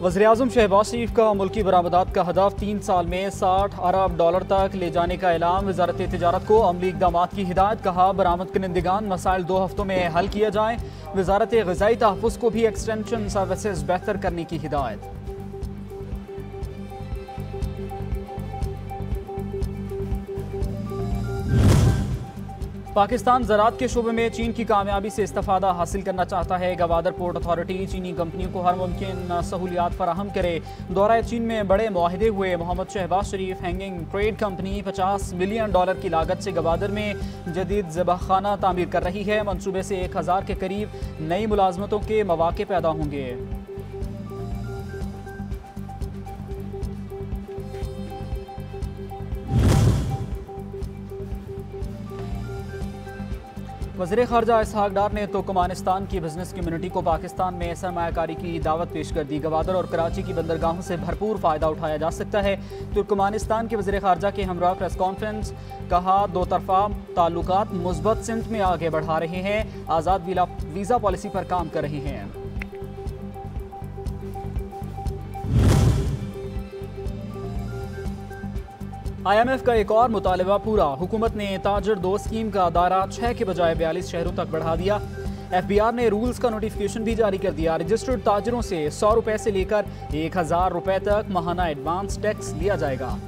वज़ीर-ए-आज़म शहबाज शरीफ का मुल्की बरामदात का हदफ 3 साल में 60 अरब डॉलर तक ले जाने का ऐलान। वज़ारत तिजारत को अमली इक़दाम की हिदायत। कहा बरामद कंदगान मसाइल 2 हफ्तों में हल किया जाए। वज़ारत ग़िज़ाई तहफ़्फ़ुज़ को भी एक्सटेंशन सर्विसेज बेहतर करने की हिदायत। पाकिस्तान ज़राअत के शोबे में चीन की कामयाबी से इस्तिफ़ादा हासिल करना चाहता है। गवादर पोर्ट अथॉरिटी चीनी कंपनियों को हर मुमकिन सहूलियात फराहम करे। दौरा चीन में बड़े मुआहदे हुए। मोहम्मद शहबाज शरीफ हैंगिंग ट्रेड कंपनी $50 मिलियन की लागत से गवादर में जदीद ज़बाख़ाना तामीर कर रही है। मनसूबे से 1000 के करीब नई मुलाजमतों के मौके पैदा होंगे। वज़ीर ख़ारजा इसहाक़ डार ने तुर्कमानिस्तान की बिजनेस कम्युनिटी को पाकिस्तान में सरमायाकारी की दावत पेश कर दी। गवादर और कराची की बंदरगाहों से भरपूर फ़ायदा उठाया जा सकता है। तुर्कमानिस्तान के वज़ीर ख़ारजा के हमरा प्रेस कॉन्फ्रेंस। कहा दो तरफ़ा ताल्लुकात मुस्बत सिमत में आगे बढ़ा रहे हैं। आज़ाद वीज़ा पॉलिसी पर काम कर रहे हैं। IMF का एक और मुतालबा पूरा। हुकूमत ने ताजर दो स्कीम का दायरा 6 के बजाय 42 शहरों तक बढ़ा दिया। FBR ने रूल्स का नोटिफिकेशन भी जारी कर दिया। रजिस्टर्ड ताजरों से 100 रुपए से लेकर 1000 रुपए तक माहाना एडवांस टैक्स लिया जाएगा।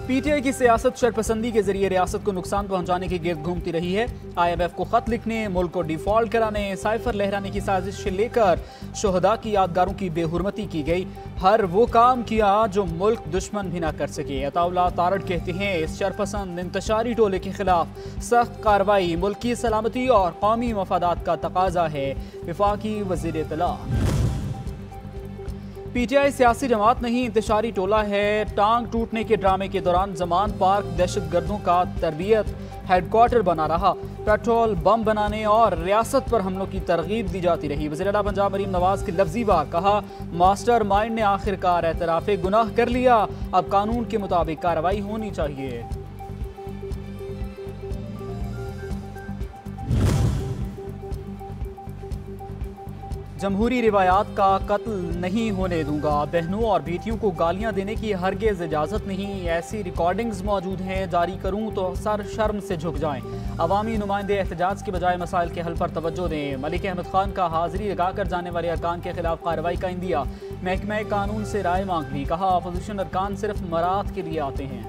PTI की सियासत शरपसंदी के जरिए रियासत को नुकसान पहुंचाने की गिर्द घूमती रही है। IMF को खत लिखने, मुल्क को डिफॉल्ट कराने, साइफर लहराने की साजिश से लेकर शोहदा की यादगारों की बेहुरमती की गई। हर वो काम किया जो मुल्क दुश्मन भी ना कर सके। अताउल्लाह तारड़ कहते हैं इस शरपसंद इंतशारी टोले के खिलाफ सख्त कार्रवाई मुल्क की सलामती और कौमी मफादात का तकाजा है। वफाकी वज़ीर इत्तला। PTI सियासी जमात नहीं इंतशारी टोला है। टांग टूटने के ड्रामे के दौरान जमान पार्क दहशतगर्दों का तरबियत हेडक्वार्टर बना रहा। पेट्रोल बम बनाने और रियासत पर हमलों की तरगीब दी जाती रही। वज़ीर आला पंजाब मरीम नवाज की लफ्जी वार। कहा मास्टर माइंड ने आखिरकार एतराफ़े गुनाह कर लिया। अब कानून के मुताबिक कार्रवाई होनी चाहिए। जमहूरी रिवायात का कत्ल नहीं होने दूंगा। बहनों और बेटियों को गालियां देने की हरगिज़ इजाज़त नहीं। ऐसी रिकॉर्डिंग्स मौजूद हैं, जारी करूं तो सर शर्म से झुक जाएं। अवामी नुमाइंदे एहतजाज के बजाय मसाइल के हल पर तवज्जो दें। मलिक अहमद खान का हाजिरी लगाकर जाने वाले अरकान के खिलाफ कार्रवाई का इंदिया। महकमा कानून से राय मांग ली। कहा अपोजिशन अरकान सिर्फ मरात के लिए आते हैं।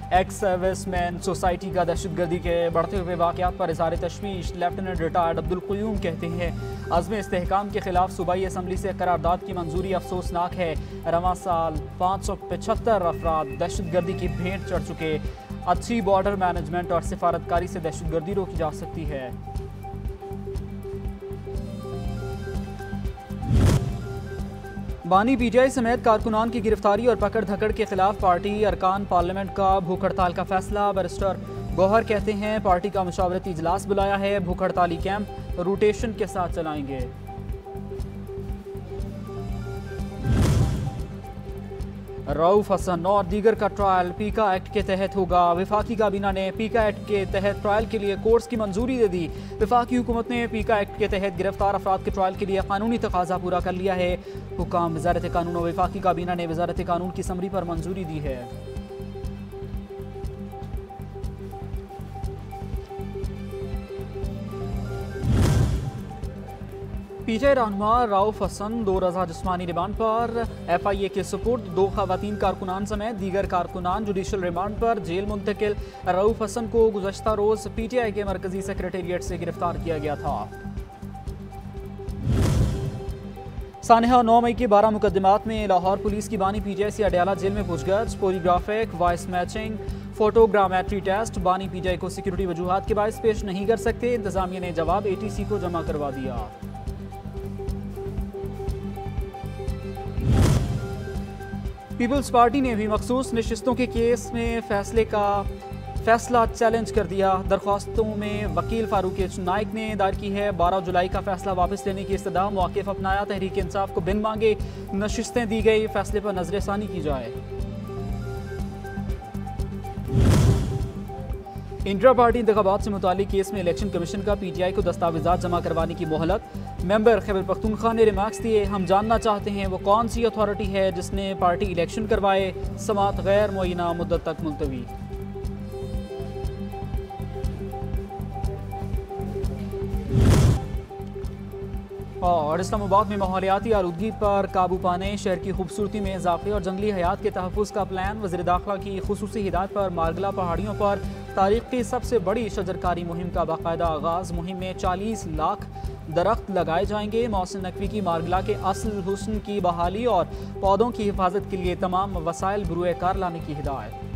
एक्स सर्विसमैन सोसाइटी का दहशतगर्दी के बढ़ते हुए वाक़यात पर इज़हार तशवीश। लेफ्टिनेंट रिटायर्ड अब्दुल क़य्यूम कहते हैं अज़्म इस्तेहकाम के खिलाफ सूबाई असम्बली से करारदाद की मंजूरी अफसोसनाक है। रवां साल 575 अफराद दहशतगर्दी की भेंट चढ़ चुके। अच्छी बॉर्डर मैनेजमेंट और सिफारतकारी से दहशतगर्दी रोकी जा सकती है। बानी PTI समेत कारकुनान की गिरफ्तारी और पकड़ धकड़ के खिलाफ पार्टी अरकान पार्लियामेंट का भूख हड़ताल का फैसला। बैरिस्टर गौहर कहते हैं पार्टी का मुशावरती इजलास बुलाया है। भूख हड़ताली कैंप रोटेशन के साथ चलाएंगे। रऊफ हसन और दीगर का ट्रायल पीका एक्ट के तहत होगा। वफाकी काबीना ने पीका एक्ट के तहत ट्रायल के लिए कोर्स की मंजूरी दे दी। वफाकी हुकूमत ने पीका एक्ट के तहत गिरफ्तार अफराद के ट्रायल के लिए कानूनी तकाजा पूरा कर लिया है। हुकाम वज़ारत कानून और वफाकी काबीना ने वज़ारत कानून की समरी पर मंजूरी दी है। PTI रहनुमा रऊफ हसन 2 रोज़ा जिस्मानी रिमांड पर। FIA के सुपुर्द 2 खवातीन कारकुनान समेत दीगर कारकुनान जुडिशल रिमांड पर जेल मुंतकिल। रऊफ हसन को गुज़श्ता रोज़ PTI के मरकजी सेक्रेटेरिएट से गिरफ्तार किया गया था। सानहा 9 मई के 12 मुकदमात में लाहौर पुलिस की बानी PTI से अडयाला जेल में पूछगछ। Polygraphic voice matching photogrammetry test. बानी PTI को सिक्योरिटी वजूहात के बायस पेश नहीं कर सकते। इंतजामिया ने जवाब ATC को जमा करवा दिया। पीपल्स पार्टी ने भी मखसूस नशिस्तों के केस में फैसला चैलेंज कर दिया। दरख्वास्तों में वकील फारूक एच नाइक ने दायर की है। 12 जुलाई का फैसला वापस लेने की इस्तदा। मौक़िफ़ अपनाया। तहरीक इंसाफ को बिन मांगे नशिस्तें दी गई। फैसले पर नजरसानी की जाए। इंट्रा पार्टी इंतखाबात से मुतालिक केस में इलेक्शन कमीशन का पीटीआई को दस्तावेजात जमा करवाने की मोहलत। मेंबर खैबर पख्तूनख्वा ने रिमार्क्स दिए, हम जानना चाहते हैं वो कौन सी अथॉरिटी है जिसने पार्टी इलेक्शन करवाए। समात गैर मुअय्यना मुद्दत तक मुलतवी। और इस्लामाबाद में माहौलियाती आलूदगी पर काबू पाने, शहर की खूबसूरती में इजाफे और जंगली हयात के तहफ़्फ़ुज़ का प्लान। वज़ीर दाखिला की खुसूसी हिदायत पर मारगला पहाड़ियों पर तारीख़ की सबसे बड़ी शजरकारी मुहिम का बाकायदा आगाज़। मुहिम में 40 लाख दरख्त लगाए जाएंगे। मोहसिन नकवी की मारगला के असल हुस्न की बहाली और पौधों की हिफाजत के लिए तमाम वसाइल बरूए कार लाने की हिदायत।